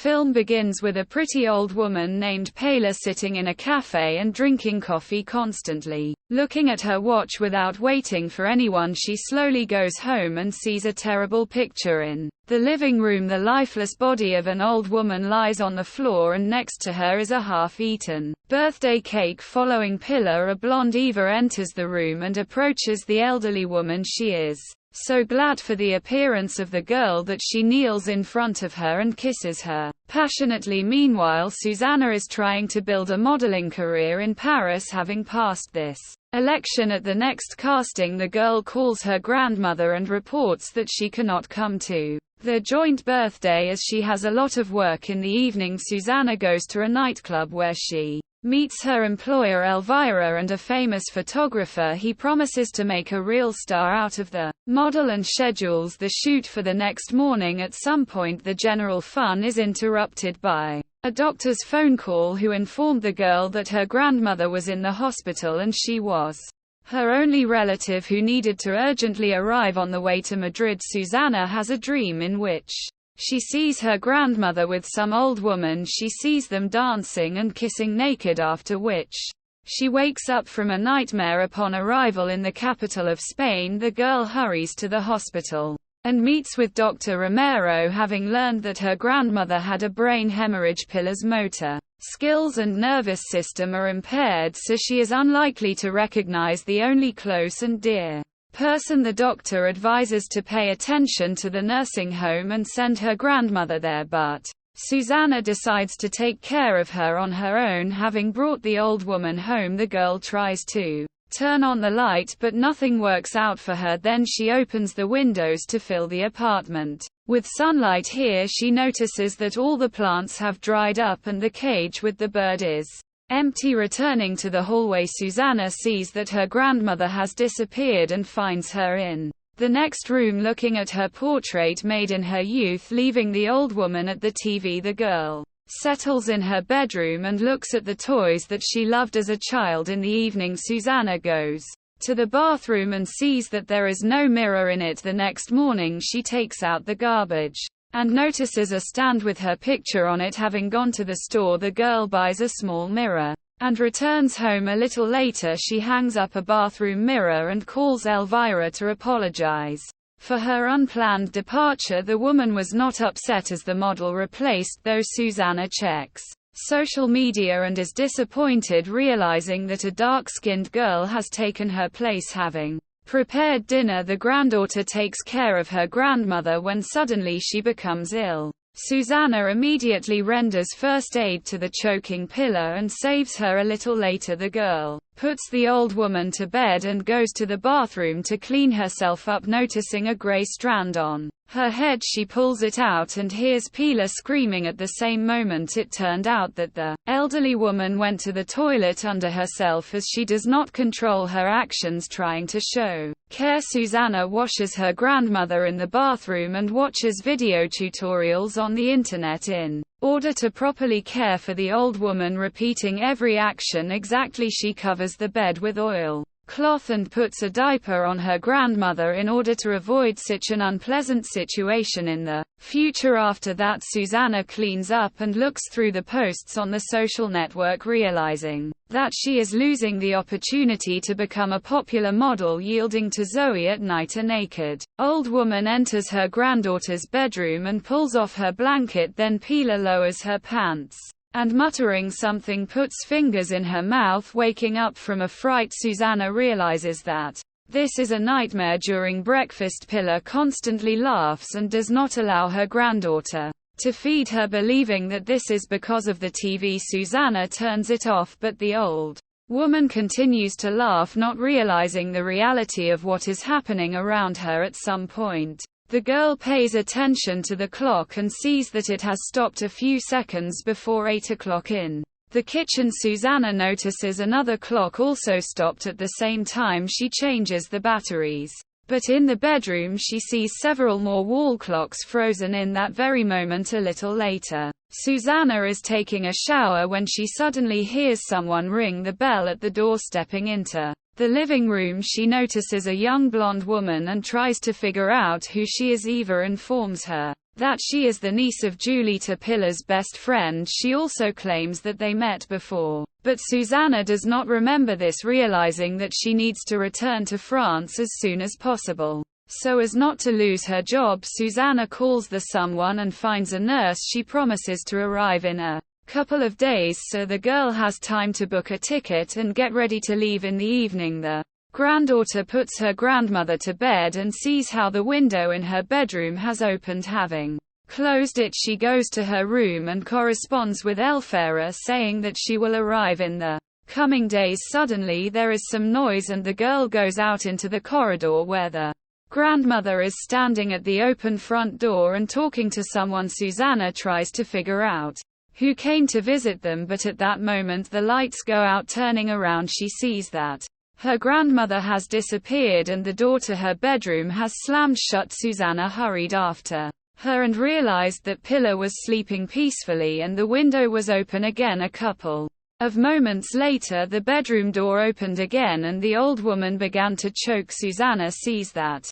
film begins with a pretty old woman named Paula sitting in a cafe and drinking coffee constantly. Looking at her watch without waiting for anyone, she slowly goes home and sees a terrible picture in the living room. The lifeless body of an old woman lies on the floor, and next to her is a half-eaten birthday cake. Following Pilar, a blonde Eva enters the room and approaches the elderly woman. She is so glad for the appearance of the girl that she kneels in front of her and kisses her passionately. Meanwhile, Susanna is trying to build a modeling career in Paris. Having passed this election at the next casting, the girl calls her grandmother and reports that she cannot come to their joint birthday as she has a lot of work. In the evening, Susanna goes to a nightclub where she meets her employer Elvira and a famous photographer. He promises to make a real star out of the model and schedules the shoot for the next morning. At some point, the general fun is interrupted by a doctor's phone call who informed the girl that her grandmother was in the hospital and she was her only relative who needed to urgently arrive. On the way to Madrid, Susanna has a dream in which she sees her grandmother with some old woman. She sees them dancing and kissing naked, after which she wakes up from a nightmare. Upon arrival in the capital of Spain, the girl hurries to the hospital and meets with Dr. Romero. Having learned that her grandmother had a brain hemorrhage, Pilar's motor skills and nervous system are impaired, so she is unlikely to recognize the only close and dear person. The doctor advises to pay attention to the nursing home and send her grandmother there, but Susanna decides to take care of her on her own. Having brought the old woman home, the girl tries to turn on the light, but nothing works out for her. Then she opens the windows to fill the apartment with sunlight. Here she notices that all the plants have dried up and the cage with the bird is empty. Returning to the hallway, Susanna sees that her grandmother has disappeared and finds her in the next room looking at her portrait made in her youth. Leaving the old woman at the TV, the girl settles in her bedroom and looks at the toys that she loved as a child. In the evening, Susanna goes to the bathroom and sees that there is no mirror in it. The next morning, she takes out the garbage and notices a stand with her picture on it. Having gone to the store, the girl buys a small mirror and returns home. A little later, she hangs up a bathroom mirror and calls Elvira to apologize for her unplanned departure. The woman was not upset as the model replaced, though Susanna checks social media and is disappointed, realizing that a dark-skinned girl has taken her place. Having prepared dinner, the granddaughter takes care of her grandmother when suddenly she becomes ill. Susanna immediately renders first aid to the choking Pilar and saves her. A little later, the girl puts the old woman to bed and goes to the bathroom to clean herself up. Noticing a gray strand on her head, she pulls it out and hears Pilar screaming. At the same moment, it turned out that the elderly woman went to the toilet under herself as she does not control her actions. Trying to show care, Susanna washes her grandmother in the bathroom and watches video tutorials on the internet in order to properly care for the old woman, repeating every action exactly. She covers the bed with oil cloth and puts a diaper on her grandmother in order to avoid such an unpleasant situation in the future. After that, Susanna cleans up and looks through the posts on the social network, realizing that she is losing the opportunity to become a popular model. Yielding to Zoe at night, a naked old woman enters her granddaughter's bedroom and pulls off her blanket. Then Pilar lowers her pants and, muttering something, puts fingers in her mouth. Waking up from a fright, Susanna realizes that this is a nightmare. During breakfast, Pilar constantly laughs and does not allow her granddaughter to feed her. Believing that this is because of the TV, Susanna turns it off, but the old woman continues to laugh, not realizing the reality of what is happening around her. At some point, the girl pays attention to the clock and sees that it has stopped a few seconds before 8 o'clock. In the kitchen, Susanna notices another clock also stopped at the same time. She changes the batteries, but in the bedroom she sees several more wall clocks frozen in that very moment. A little later, Susanna is taking a shower when she suddenly hears someone ring the bell at the door. Stepping into the living room, she notices a young blonde woman and tries to figure out who she is. Eva informs her that she is the niece of Julita Pillar's best friend. She also claims that they met before. But Susanna does not remember this, realizing that she needs to return to France as soon as possible. So as not to lose her job, Susanna calls the someone and finds a nurse she promises to arrive in a couple of days, so the girl has time to book a ticket and get ready to leave in the evening. The granddaughter puts her grandmother to bed and sees how the window in her bedroom has opened. Having closed it, she goes to her room and corresponds with Elvira, saying that she will arrive in the coming days. Suddenly there is some noise and the girl goes out into the corridor where the grandmother is standing at the open front door and talking to someone. Susanna tries to figure out who came to visit them, but at that moment the lights go out. Turning around, she sees that her grandmother has disappeared and the door to her bedroom has slammed shut. Susanna hurried after her and realized that Pilar was sleeping peacefully and the window was open again. A couple of moments later, the bedroom door opened again and the old woman began to choke. Susanna sees that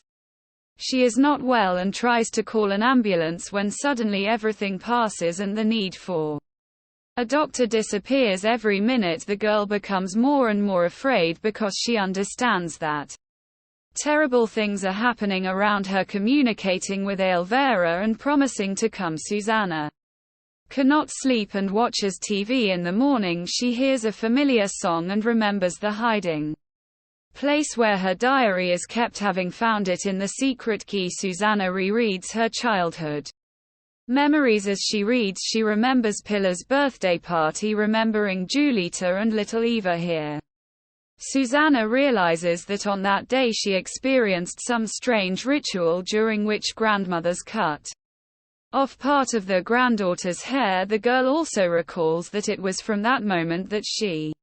she is not well and tries to call an ambulance when suddenly everything passes and the need for a doctor disappears. Every minute the girl becomes more and more afraid because she understands that terrible things are happening around her. Communicating with Elvira and promising to come, Susanna cannot sleep and watches TV. In the morning she hears a familiar song and remembers the hiding place where her diary is kept. Having found it in the secret key, Susanna rereads her childhood memories. As she reads, she remembers Pilar's birthday party, remembering Julita and little Eva here. Susanna realizes that on that day she experienced some strange ritual during which grandmother's cut off part of the granddaughter's hair. The girl also recalls that it was from that moment that she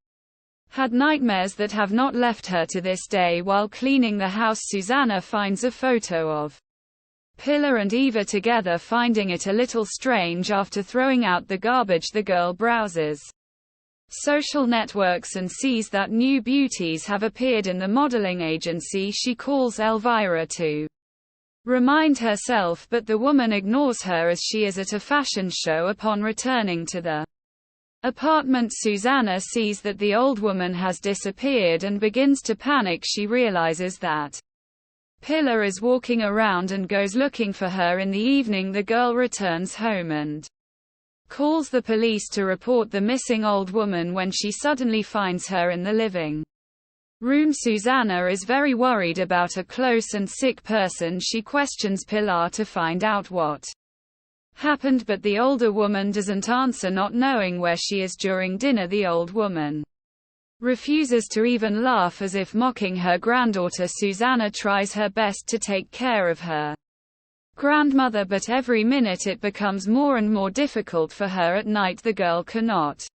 had nightmares that have not left her to this day. While cleaning the house, Susanna finds a photo of Pilar and Eva together. Finding it a little strange after throwing out the garbage, the girl browses social networks and sees that new beauties have appeared in the modeling agency. She calls Elvira to remind herself, but the woman ignores her as she is at a fashion show. Upon returning to the apartment, Susanna sees that the old woman has disappeared and begins to panic. She realizes that Pilar is walking around and goes looking for her. In the evening, the girl returns home and calls the police to report the missing old woman when she suddenly finds her in the living room. Susanna is very worried about a close and sick person. She questions Pilar to find out what happened, but the older woman doesn't answer. Not knowing where she is during dinner, the old woman refuses to even laugh, as if mocking her granddaughter. Susanna tries her best to take care of her grandmother, but every minute it becomes more and more difficult for her. At night, the girl cannot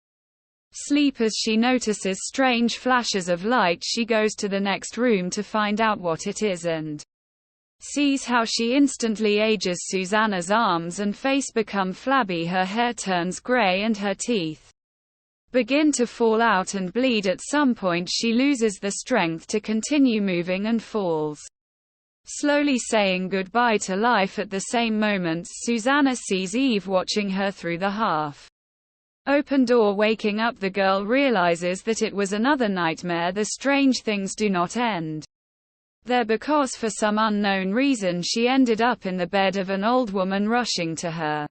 sleep as she notices strange flashes of light. She goes to the next room to find out what it is and sees how she instantly ages. Susanna's arms and face become flabby, her hair turns gray and her teeth begin to fall out and bleed. At some point she loses the strength to continue moving and falls, slowly saying goodbye to life. At the same moment, Susanna sees Eve watching her through the half-open door. Waking up, the girl realizes that it was another nightmare. The strange things do not end there because for some unknown reason she ended up in the bed of an old woman rushing to her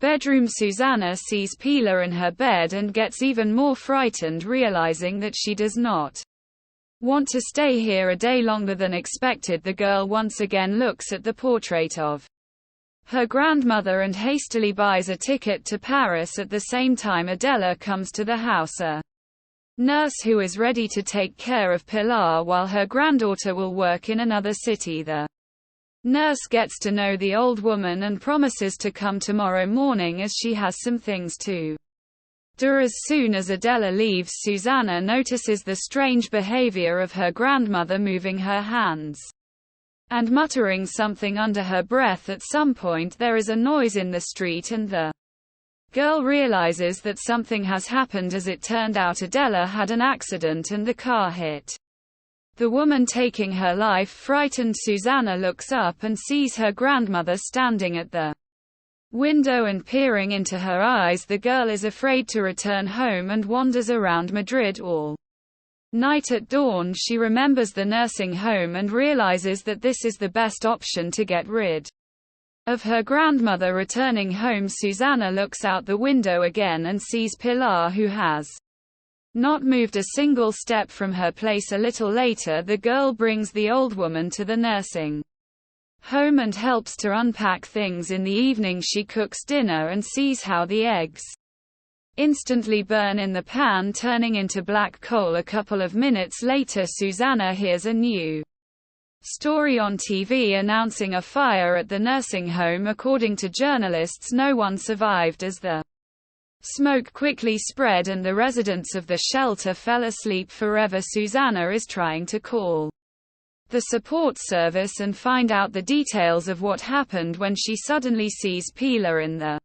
bedroom. Susanna sees Pilar in her bed and gets even more frightened, realizing that she does not want to stay here a day longer than expected. The girl once again looks at the portrait of her grandmother and hastily buys a ticket to Paris. At the same time, Adela comes to the house, a nurse who is ready to take care of Pilar while her granddaughter will work in another city. The nurse gets to know the old woman and promises to come tomorrow morning as she has some things to do. As soon as Adela leaves, Susanna notices the strange behavior of her grandmother, moving her hands and muttering something under her breath. At some point there is a noise in the street and the girl realizes that something has happened. As it turned out, Adela had an accident and the car hit the woman, taking her life. Frightened, Susanna looks up and sees her grandmother standing at the window and peering into her eyes, the girl is afraid to return home and wanders around Madrid all night. At dawn, she remembers the nursing home and realizes that this is the best option to get rid of her grandmother. Returning home, Susana looks out the window again and sees Pilar, who has not moved a single step from her place. A little later, the girl brings the old woman to the nursing home and helps to unpack things. In the evening, she cooks dinner and sees how the eggs instantly burn in the pan, turning into black coal. A couple of minutes later, Susana hears a new story on TV announcing a fire at the nursing home. According to journalists, no one survived as the smoke quickly spread and the residents of the shelter fell asleep forever. Susana is trying to call the support service and find out the details of what happened when she suddenly sees Pilar in the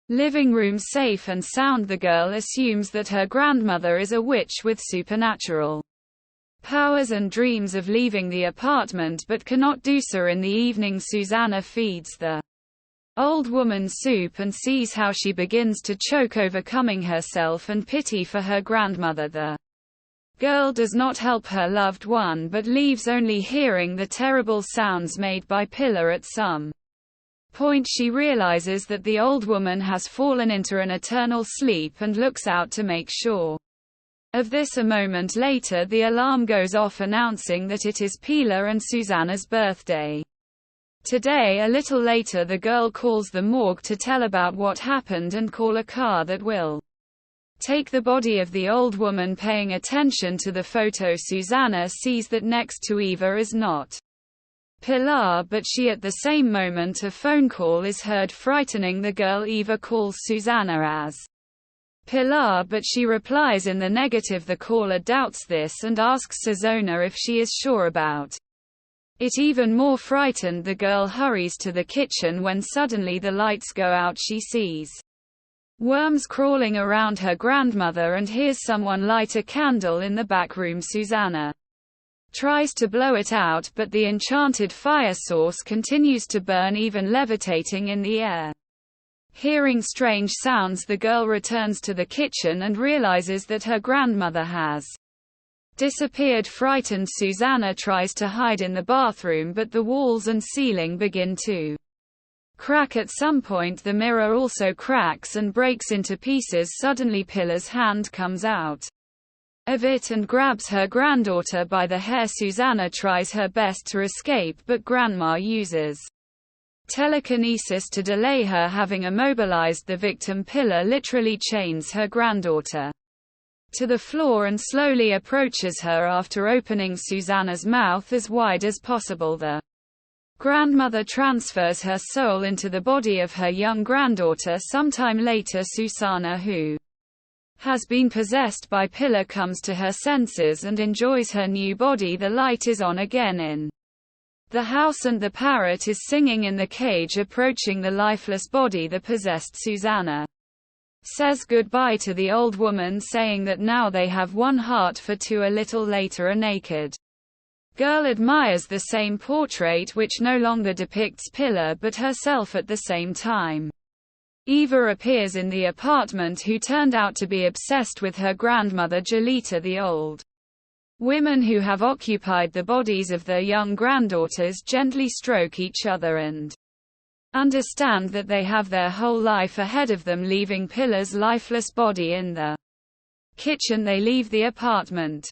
living room safe and sound. The girl assumes that her grandmother is a witch with supernatural powers and dreams of leaving the apartment but cannot do so. In the evening, Susana feeds the old woman soup and sees how she begins to choke, overcoming herself and pity for her grandmother. The girl does not help her loved one but leaves only hearing the terrible sounds made by Pilar. At some point, she realizes that the old woman has fallen into an eternal sleep and looks out to make sure of this. A moment later, the alarm goes off announcing that it is Pilar and Susana's birthday today. A little later, the girl calls the morgue to tell about what happened and call a car that will take the body of the old woman. Paying attention to the photo, Susana sees that next to Eva is not Pilar, but she. At the same moment, a phone call is heard, frightening the girl. Eva calls Susana as Pilar, but she replies in the negative. The caller doubts this and asks Susana if she is sure about it. Even more frightened, the girl hurries to the kitchen when suddenly the lights go out. She sees worms crawling around her grandmother and hears someone light a candle in the back room. Susana tries to blow it out, but the enchanted fire source continues to burn, even levitating in the air. Hearing strange sounds, the girl returns to the kitchen and realizes that her grandmother has disappeared. Frightened, Susana tries to hide in the bathroom, but the walls and ceiling begin to crack. At some point, the mirror also cracks and breaks into pieces. Suddenly, Pilar's hand comes out of it and grabs her granddaughter by the hair. Susana tries her best to escape, but Grandma uses telekinesis to delay her. Having immobilized the victim, Pilar literally chains her granddaughter to the floor and slowly approaches her. After opening Susana's mouth as wide as possible, the grandmother transfers her soul into the body of her young granddaughter. Sometime later, Susana, who has been possessed by Pilar, comes to her senses and enjoys her new body. The light is on again in the house and the parrot is singing in the cage, approaching the lifeless body. The possessed Susana says goodbye to the old woman, saying that now they have one heart for two. A little later, a naked girl admires the same portrait, which no longer depicts Pilar but herself at the same time. Eva appears in the apartment, who turned out to be obsessed with her grandmother Jolita. The old women who have occupied the bodies of their young granddaughters gently stroke each other and understand that they have their whole life ahead of them. Leaving Pilar's lifeless body in the kitchen, they leave the apartment.